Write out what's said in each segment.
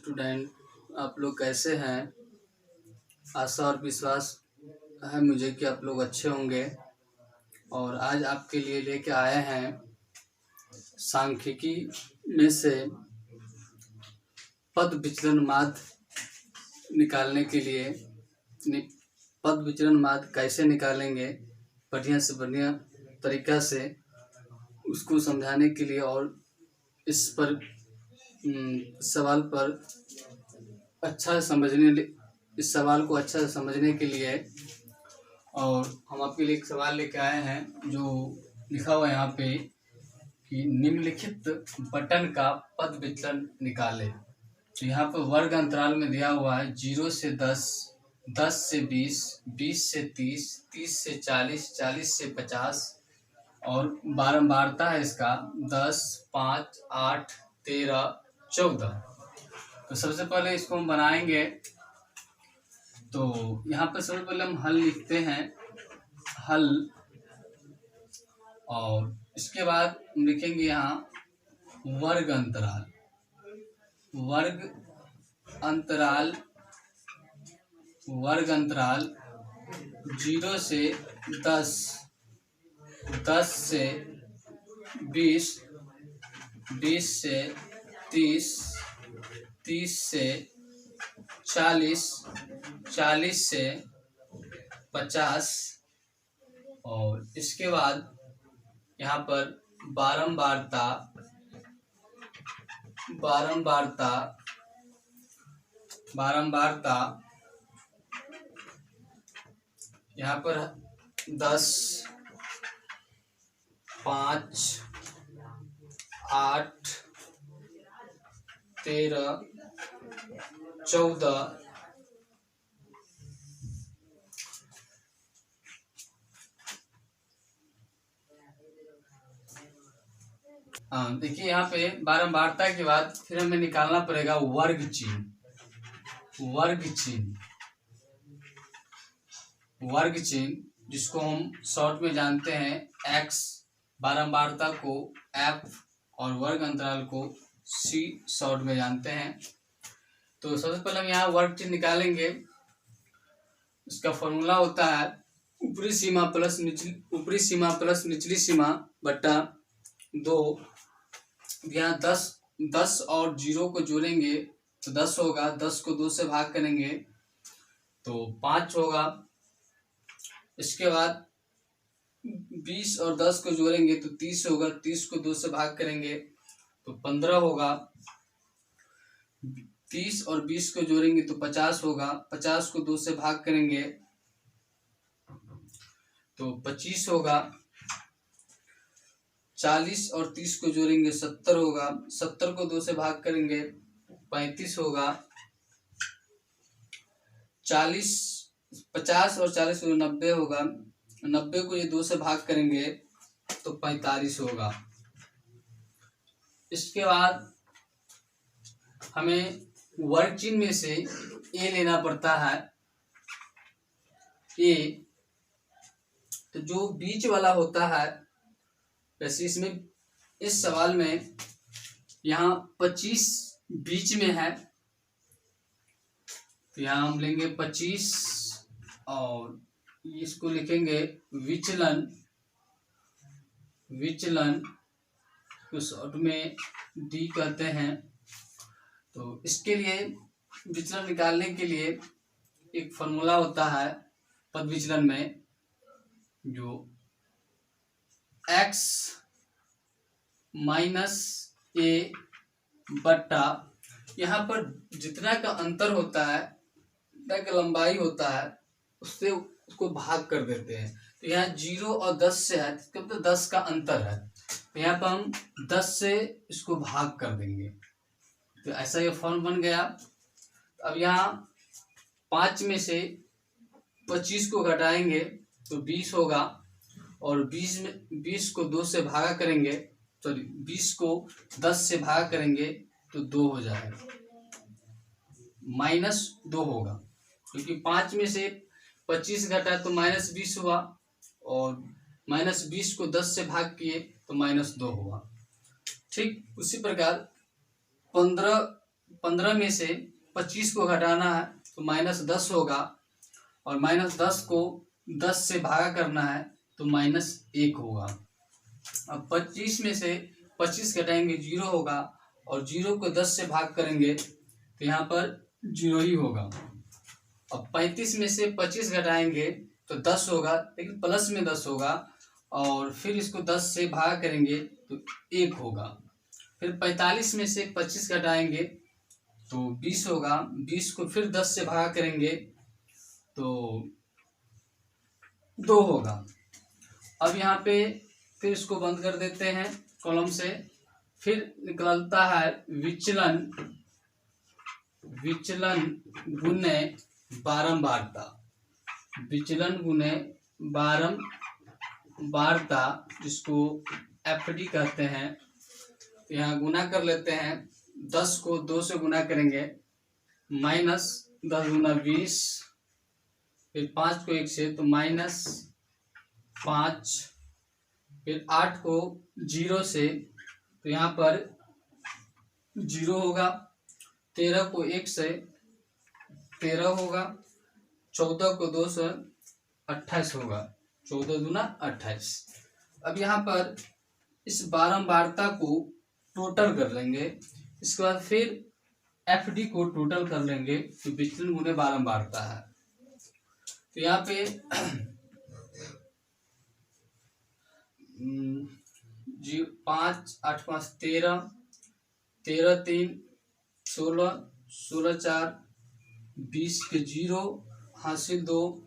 Student, आप लोग कैसे हैं। आशा और विश्वास है मुझे कि आप लोग अच्छे होंगे। और आज आपके लिए लेके आए हैं सांख्यिकी में से पद विचलन माध्य निकालने के लिए पद विचलन माध्य कैसे निकालेंगे बढ़िया से बढ़िया तरीका से उसको समझाने के लिए और इस पर सवाल पर इस सवाल को अच्छा से समझने के लिए और हम आपके लिए एक सवाल लेके आए हैं जो लिखा हुआ है यहाँ पे कि निम्नलिखित बटन का पद विचलन निकाले। तो यहाँ पर वर्ग अंतराल में दिया हुआ है 0 से 10, 10 से 20, 20 से 30, 30 से 40, 40 से 50 और बारंबारता है इसका 10, 5, 8, 13, 14। तो सबसे पहले इसको हम बनाएंगे। तो यहाँ पर सबसे पहले हम हल लिखते हैं, हल, और इसके बाद हम लिखेंगे यहाँ वर्ग अंतराल। वर्ग अंतराल 0 से 10, 10 से 20, 20 से 30, 30 से 40, 40 से 50 और इसके बाद यहाँ पर बारंबारता यहाँ पर 10, 5, 8, 13, 14 देखिए यहाँ पे बारंबारता के बाद फिर हमें निकालना पड़ेगा वर्ग चिन्ह जिसको हम शॉर्ट में जानते हैं x, बारंबारता को f और वर्ग अंतराल को c शॉर्ट में जानते हैं। तो सबसे पहले हम यहाँ वर्ग चिन्ह निकालेंगे। इसका फॉर्मूला होता है ऊपरी सीमा प्लस निचली सीमा बटा 2। यहाँ 10 और 0 को जोड़ेंगे तो 10 होगा, 10 को 2 से भाग करेंगे तो 5 होगा। इसके बाद 20 और 10 को जोड़ेंगे तो 30 होगा, 30 को 2 से भाग करेंगे तो 15 होगा। 30 और 20 को जोड़ेंगे तो 50 होगा, 50 को 2 से भाग करेंगे तो 25 होगा। 40 और 30 को जोड़ेंगे 70 होगा, 70 को 2 से भाग करेंगे 35 होगा। 50 और 40 को 90 होगा, 90 को ये 2 से भाग करेंगे तो 45 होगा। इसके बाद हमें वर्ग चिन्ह में से a लेना पड़ता है। a तो जो बीच वाला होता है, वैसे इसमें इस सवाल में यहाँ 25 बीच में है तो यहाँ हम लेंगे 25 और इसको लिखेंगे विचलन को शॉर्ट में d कहते हैं। तो इसके लिए विचलन निकालने के लिए एक फॉर्मूला होता है पद विचलन में, जो x माइनस a बटा यहाँ पर जितना का अंतर होता है, जितना का लंबाई होता है उससे उसको भाग कर देते हैं। तो यहाँ 0 और 10 से है, इसका मतलब 10 का अंतर है, तो यहाँ पर हम 10 से इसको भाग कर देंगे तो ऐसा ये फॉर्म बन गया। अब यहाँ 5 में से 25 को घटाएंगे तो 20 होगा और 20 को 2 से भागा करेंगे, सॉरी 20 को 10 से भागा करेंगे तो 2 हो जाएगा, -2 होगा, क्योंकि 5 में से 25 घटा तो -20 हुआ और -20 को 10 से भाग किए तो -2 हुआ। ठीक उसी प्रकार 15 15 में से 25 को घटाना है तो -10 होगा, और -10 को 10 से भागा करना है तो -1 होगा। अब 25 में से 25 घटाएंगे 0 होगा, और 0 को 10 से भाग करेंगे तो यहाँ पर 0 ही होगा। अब 35 में से 25 घटाएंगे तो 10 होगा, लेकिन प्लस में 10 होगा, और फिर इसको 10 से भाग करेंगे तो 1 होगा। फिर 45 में से 25 घटाएंगे तो 20 होगा, 20 को फिर 10 से भाग करेंगे तो 2 होगा। अब यहाँ पे फिर इसको बंद कर देते हैं कॉलम से। फिर निकलता है विचलन गुने बारंबारता। विचलन गुने बारंबारता, जिसको FD कहते हैं। तो यहाँ गुना कर लेते हैं। 10 को 2 से गुना करेंगे, -10 गुना 20, फिर 5 को 1 से तो -5, फिर 8 को 0 से तो यहाँ पर 0 होगा, 13 को 1 से 13 होगा, 14 को 2 से 28 होगा, 14 दूना 28। अब यहाँ पर इस बारंबारता को टोटल कर लेंगे, इसके बाद फिर FD को टोटल कर लेंगे तो विचलन गुने बारंबारता है। तो यहाँ पे 5 8 5 13, 13 3 16, 16 4 20 के 0 हासिल 2,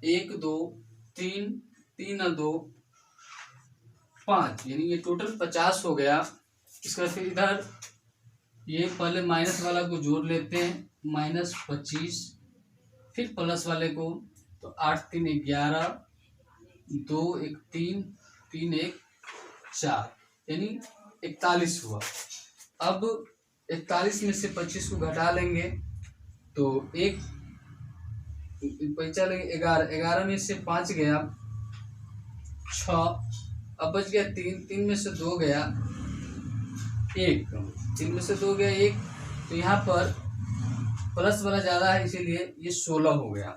1 2 3 3 2 5, यानी ये टोटल 50 हो गया। इसका फिर इधर ये पहले माइनस वाला को जोड़ लेते हैं, -25, फिर प्लस वाले को तो 8 3 11, 2 1 3 3 1 4, यानी 41 हुआ। अब 41 में से 25 को घटा लेंगे तो 1 बचा लेंगे 11, 11 में से 5 गया 6, अब बच गया 3, 3 में से 2 गया 1, 3 में से 2 गया 1, तो यहाँ पर प्लस वाला ज़्यादा है इसीलिए ये 16 हो गया।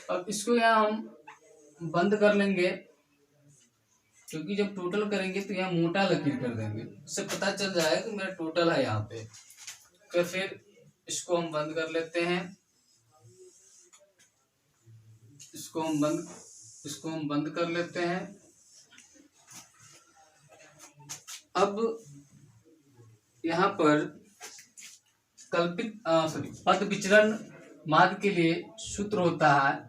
अब इसको यहाँ हम बंद कर लेंगे, क्योंकि जब टोटल करेंगे तो यहाँ मोटा लकीर कर देंगे, इससे पता चल जाएगा कि मेरा टोटल है यहाँ पे। तो फिर इसको हम बंद कर लेते हैं, इसको हम बंद कर लेते हैं। अब यहाँ पर पद विचलन माध्य के लिए सूत्र होता है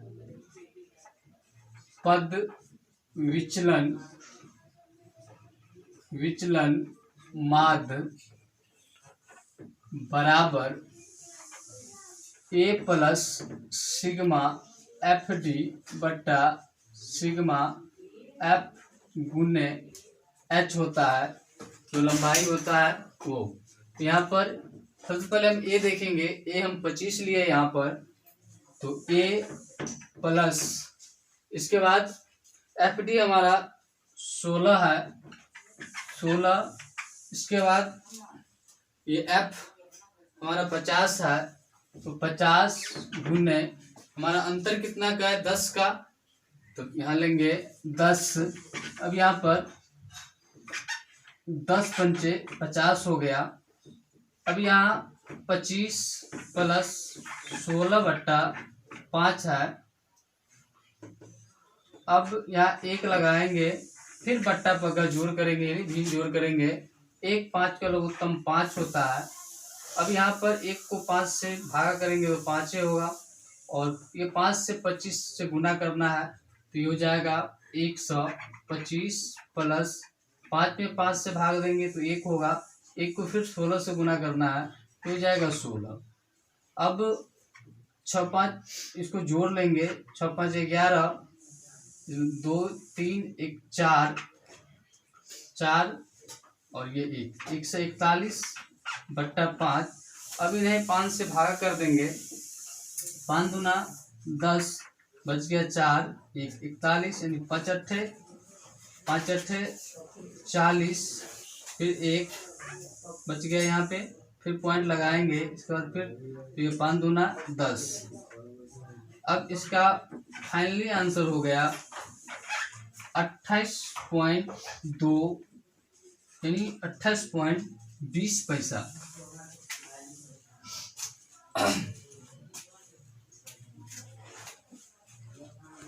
पद विचलन माध्य बराबर A प्लस सिग्मा FD बट्टा सिग्मा F गुने H होता है, जो लंबाई होता है वो। तो यहाँ पर सबसे पहले हम A देखेंगे, A हम 25 लिए यहाँ पर, तो A प्लस, इसके बाद FD हमारा 16 है, 16, इसके बाद ये F हमारा 50 है, तो 50 गुने हमारा अंतर कितना का है 10 का, तो यहाँ लेंगे 10। अब यहाँ पर 10 पंचे 50 हो गया। अब यहाँ 25 प्लस 16 बट्टा 5 है। अब यहाँ 1 लगाएंगे, फिर बट्टा पक्का जोड़ करेंगे, यानी भी जोड़ करेंगे। 1 5 का लघुत्तम 5 होता है। अब यहाँ पर 1 को 5 से भागा करेंगे तो 5 होगा, और ये 5 से 25 से गुना करना है तो ये हो जाएगा 125 प्लस 5 में 5 से भाग देंगे तो 1 होगा, 1 को फिर 16 से गुना करना है तो हो जाएगा 16। अब 6 5 इसको जोड़ लेंगे, 6 5 11, 2 3 1 4, 4 और ये 1 से 41 बट्टा 5। अब इन्हें 5 से भागा कर देंगे, 5 दूना 10, बच गया 4, 1 41, यानी 5 अट्ठे 40, फिर 1 बच गया यहाँ पे। फिर पॉइंट लगाएंगे, इसके बाद फिर तो ये 5 दूना 10। अब इसका फाइनली आंसर हो गया 28.2 यानी 28.20 पैसा।